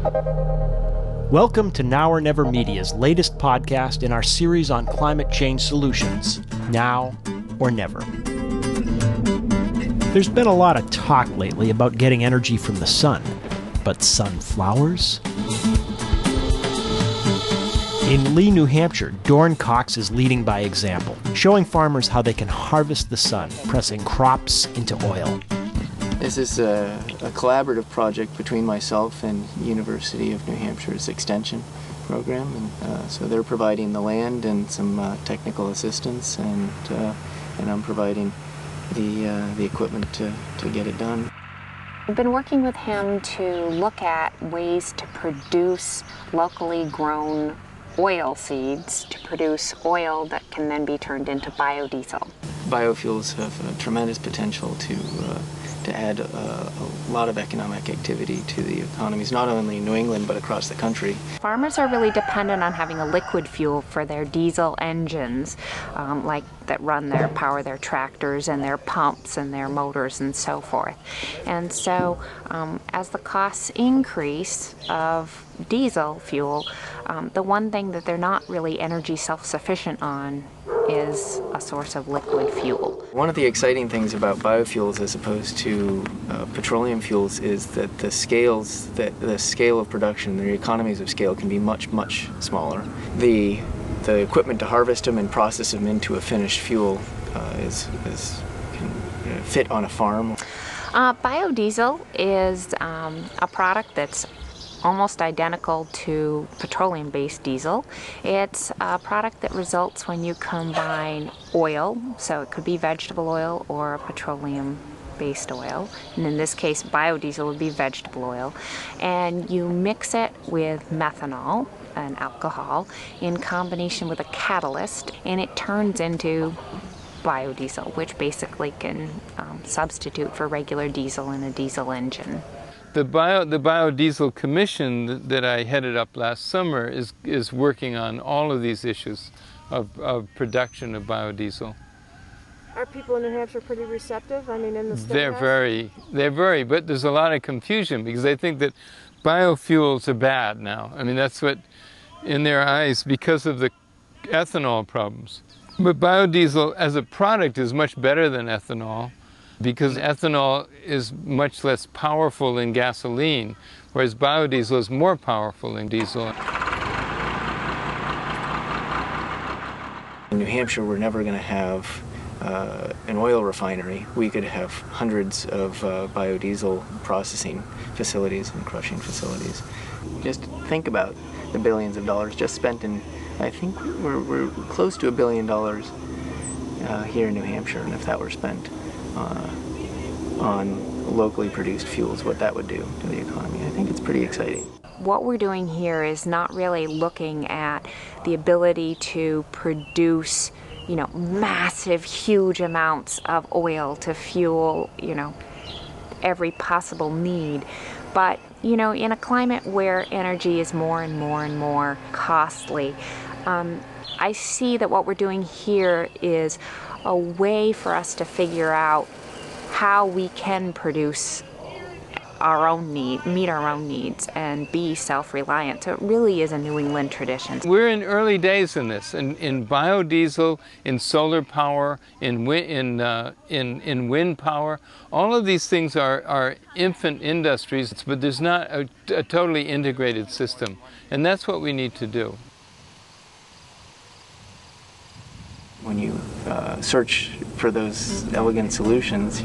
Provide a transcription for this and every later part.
Welcome to Now or Never Media's latest podcast in our series on climate change solutions, Now or Never. There's been a lot of talk lately about getting energy from the sun, but sunflowers? In Lee, New Hampshire, Dorn Cox is leading by example, showing farmers how they can harvest the sun, pressing crops into oil. This is a collaborative project between myself and University of New Hampshire's extension program, and so they're providing the land and some technical assistance, and I'm providing the equipment to get it done. I've been working with him to look at ways to produce locally grown oil seeds to produce oil that can then be turned into biodiesel. Biofuels have a tremendous potential to add a lot of economic activity to the economies, not only in New England but across the country. Farmers are really dependent on having a liquid fuel for their diesel engines, like that power their tractors and their pumps and their motors and so forth. And so as the costs increase of diesel fuel, the one thing that they're not really energy self-sufficient on is a source of liquid fuel. One of the exciting things about biofuels as opposed to petroleum fuels is that the scale of production, the economies of scale, can be much smaller. The equipment to harvest them and process them into a finished fuel can fit on a farm. Biodiesel is a product that's almost identical to petroleum-based diesel. It's a product that results when you combine oil, so it could be vegetable oil or a petroleum-based oil, and in this case biodiesel would be vegetable oil, and you mix it with methanol, an alcohol, in combination with a catalyst, and it turns into biodiesel, which basically can substitute for regular diesel in a diesel engine. The Biodiesel Commission that I headed up last summer is working on all of these issues of production of biodiesel. Are people in New Hampshire pretty receptive? I mean, in the state? They're very, but there's a lot of confusion because they think that biofuels are bad now. I mean, that's what, in their eyes, because of the ethanol problems. But biodiesel as a product is much better than ethanol, because ethanol is much less powerful than gasoline, whereas biodiesel is more powerful than diesel. In New Hampshire, we're never going to have an oil refinery. We could have hundreds of biodiesel processing facilities and crushing facilities. Just think about the billions of dollars just spent in, I think we're close to $1 billion here in New Hampshire, and if that were spent on locally produced fuels, what that would do to the economy. I think it's pretty exciting. What we're doing here is not really looking at the ability to produce, massive, huge amounts of oil to fuel, every possible need. But, in a climate where energy is more and more costly, I see that what we're doing here is a way for us to figure out how we can produce our own meet our own needs, and be self-reliant. So it really is a New England tradition. We're in early days in this, in biodiesel, in solar power, in wind power. All of these things are infant industries, but there's not a totally integrated system, and that's what we need to do. When you search for those elegant solutions,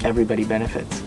everybody benefits.